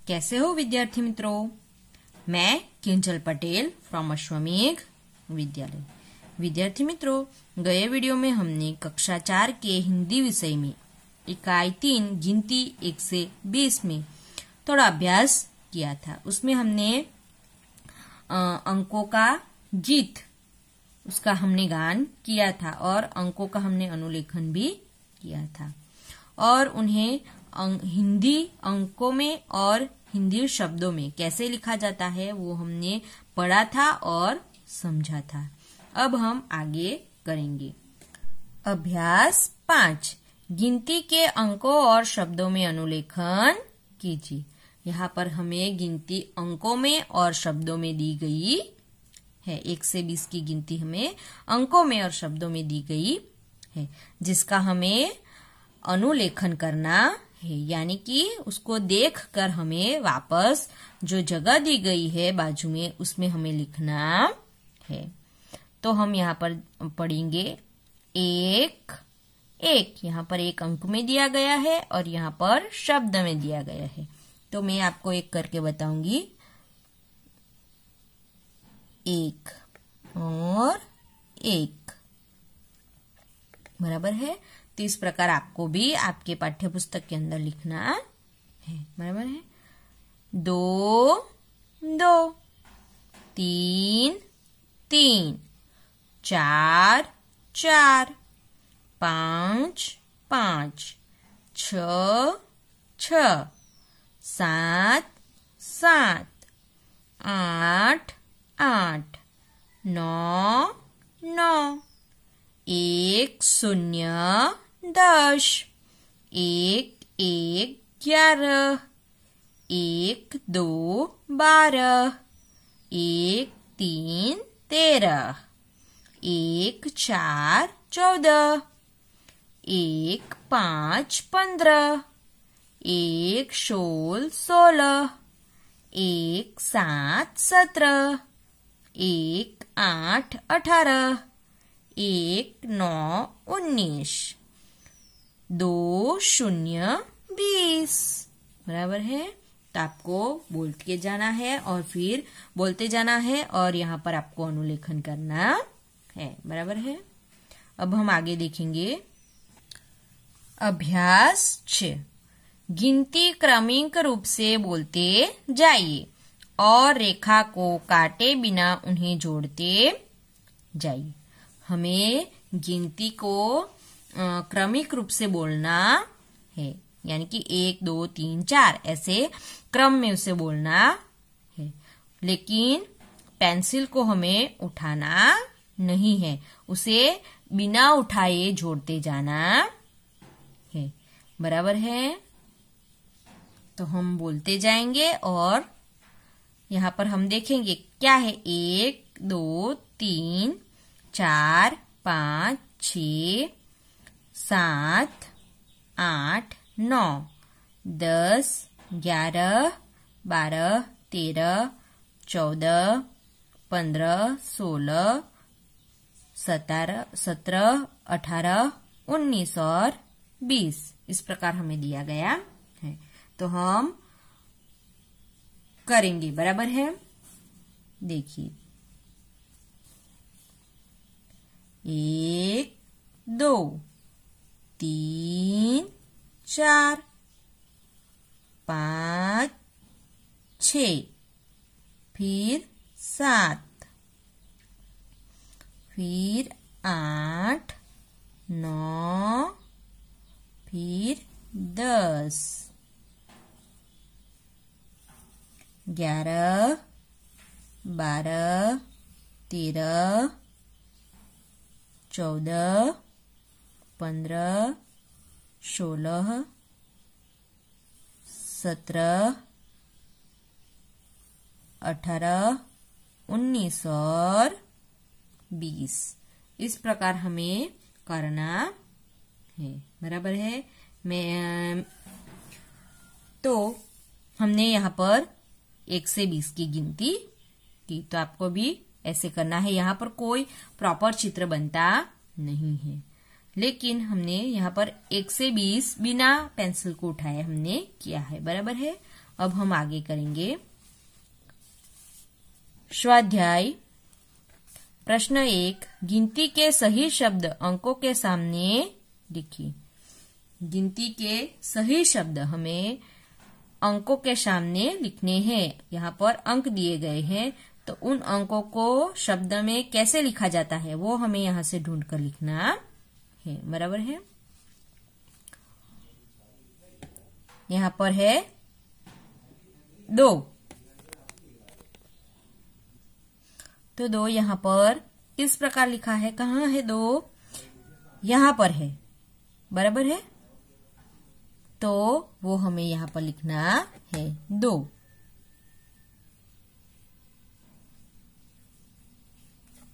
कैसे हो विद्यार्थी मित्रों? मैं किंजल पटेल फ्रॉम अश्वमेघ विद्यालय। विद्यार्थी मित्रों, गए वीडियो में हमने कक्षा 4 के हिंदी विषय में इकाई 3 गिनती 1 से 20 में थोड़ा अभ्यास किया था। उसमें हमने अंकों का गीत उसका हमने गान किया था और अंकों का हमने अनुलेखन भी किया था और उन्हें हिंदी अंकों में और हिंदी शब्दों में कैसे लिखा जाता है वो हमने पढ़ा था और समझा था। अब हम आगे करेंगे। अभ्यास 5, गिनती के अंकों और शब्दों में अनुलेखन कीजिए। यहाँ पर हमें गिनती अंकों में और शब्दों में दी गई है। 1 से 20 की गिनती हमें अंकों में और शब्दों में दी गई है, जिसका हमें अनुलेखन करना है, यानी कि उसको देखकर हमें वापस जो जगह दी गई है बाजू में उसमें हमें लिखना है। तो हम यहाँ पर पढ़ेंगे 1, 1 यहाँ पर 1 अंक में दिया गया है और यहाँ पर शब्द में दिया गया है। तो मैं आपको एक करके बताऊंगी। 1 और 1 बराबर है। तो इस प्रकार आपको भी आपके पाठ्य पुस्तक के अंदर लिखना है। बराबर है। 2, 2 3, 3 4, 4 5, 5 6, 6 7, 7 8, 8 9, 9 1 0 10 1 1 11 1 2 12 1 3 13 1 4 14 1 5 15 1 16 16 1 7 17 1 8 18 1 9 19 2 0 20 बराबर है। तो आपको बोलते जाना है और फिर बोलते जाना है और यहाँ पर आपको अनुलेखन करना है। बराबर है। अब हम आगे देखेंगे। अभ्यास 6, गिनती क्रमिक रूप से बोलते जाइए और रेखा को काटे बिना उन्हें जोड़ते जाइए। हमें गिनती को क्रमिक रूप से बोलना है, यानी कि 1 2 3 4 ऐसे क्रम में उसे बोलना है, लेकिन पेंसिल को हमें उठाना नहीं है, उसे बिना उठाए जोड़ते जाना है। बराबर है। तो हम बोलते जाएंगे और यहाँ पर हम देखेंगे क्या है। 1 2 3 4 5 6 7 8 9 10 11 12 13 14 15 16 17 18 19 और 20 इस प्रकार हमें दिया गया है। तो हम करेंगे। बराबर है। देखिए 1 2 3 4 5 6 फिर 7 फिर 8 9 फिर 10 11 12 13 14 15 16 17 18 19 और 20 इस प्रकार हमें करना है। बराबर है। तो हमने यहाँ पर 1 से 20 की गिनती की, तो आपको भी ऐसे करना है। यहाँ पर कोई प्रॉपर चित्र बनता नहीं है, लेकिन हमने यहाँ पर 1 से 20 बिना पेंसिल को उठाए हमने किया है। बराबर है। अब हम आगे करेंगे स्वाध्याय। प्रश्न 1, गिनती के सही शब्द अंकों के सामने लिखिए। गिनती के सही शब्द हमें अंकों के सामने लिखने हैं। यहाँ पर अंक दिए गए हैं, तो उन अंकों को शब्द में कैसे लिखा जाता है वो हमें यहाँ से ढूंढ कर लिखना है। बराबर है। यहाँ पर है 2, तो 2 यहाँ पर किस प्रकार लिखा है? कहाँ है 2? यहाँ पर है। बराबर है, तो वो हमें यहाँ पर लिखना है 2।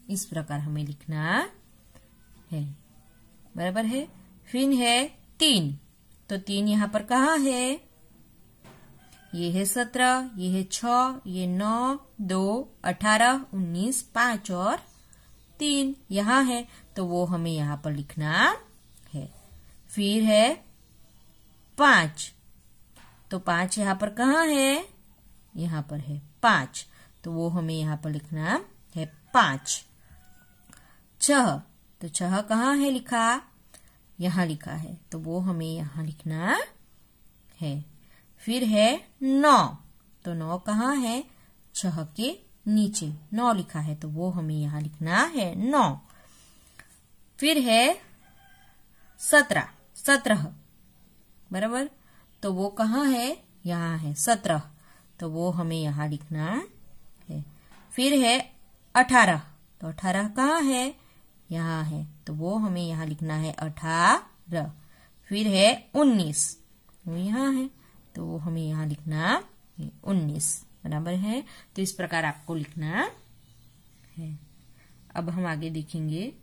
इस प्रकार हमें लिखना है। बराबर है। फिर है 3, तो 3 यहाँ पर कहाँ है? ये है 17, ये है 6, ये 9, 2, 18, 19, 5 और 3 यहाँ है, तो वो हमें यहाँ पर लिखना है। फिर है 5, तो 5 यहाँ पर कहाँ है? यहाँ पर है 5, तो वो हमें यहाँ पर लिखना है 5। 6, तो 6 कहाँ है लिखा? यहाँ लिखा है, तो वो हमें यहाँ लिखना है। फिर है 9, तो 9 कहाँ है? 6 के नीचे 9 लिखा है, तो वो हमें यहाँ लिखना है 9। फिर है 17, बराबर, तो वो कहाँ है? यहाँ है 17, तो वो हमें यहाँ लिखना है। फिर है 18, तो 18 कहाँ है? यहाँ है, तो वो हमें यहाँ लिखना है 18। फिर है 19, वो यहाँ है, तो वो हमें यहाँ लिखना है 19। बराबर है। तो इस प्रकार आपको लिखना है। अब हम आगे देखेंगे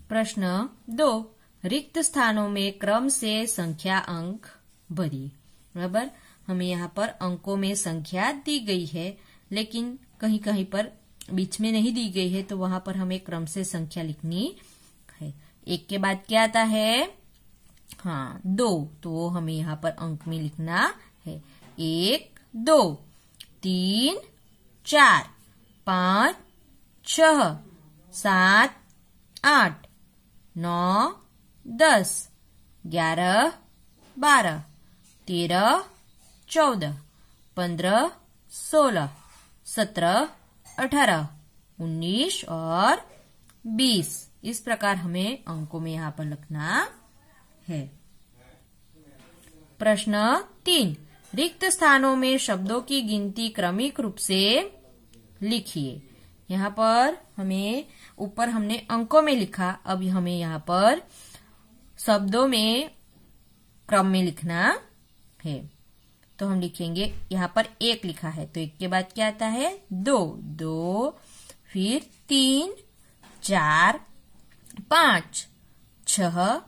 प्रश्न 2, रिक्त स्थानों में क्रम से संख्या अंक भरिए। बराबर, हमें यहाँ पर अंकों में संख्या दी गई है, लेकिन कहीं कहीं पर बीच में नहीं दी गई है, तो वहां पर हमें क्रम से संख्या लिखनी है। 1 के बाद क्या आता है? हाँ, 2, तो वो हमें यहाँ पर अंक में लिखना है। 1, 2, 3, 4, 5, 6, 7, 8, 9, 10, 11, 12, 13, 14, 15, 16, 17, 18, 19 और 20। इस प्रकार हमें अंकों में यहाँ पर लिखना है। प्रश्न 3, रिक्त स्थानों में शब्दों की गिनती क्रमिक रूप से लिखिए। यहाँ पर हमें ऊपर हमने अंकों में लिखा, अब हमें यहाँ पर शब्दों में क्रम में लिखना है। तो हम लिखेंगे, यहाँ पर 1 लिखा है, तो 1 के बाद क्या आता है? 2, 2, फिर 3, 4, 5, 6,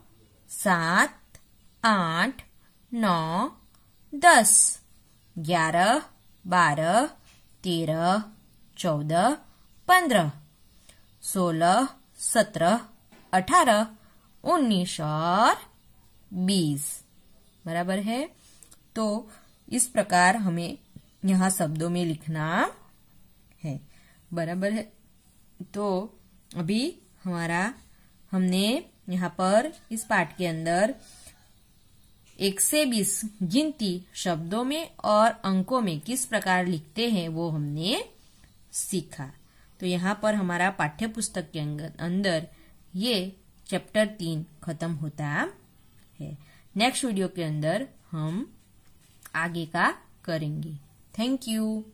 7, 8, 9, 10, 11, 12, 13, 14, 15, 16, 17, 18, 19 और 20। बराबर है। तो इस प्रकार हमें यहाँ शब्दों में लिखना है। बराबर है। तो अभी हमने यहाँ पर इस पाठ के अंदर 1 से 20 गिनती शब्दों में और अंकों में किस प्रकार लिखते हैं वो हमने सीखा। तो यहाँ पर हमारा पाठ्य पुस्तक के अंदर ये चैप्टर 3 खत्म होता है। नेक्स्ट वीडियो के अंदर हम आगे का करेंगे। Thank you.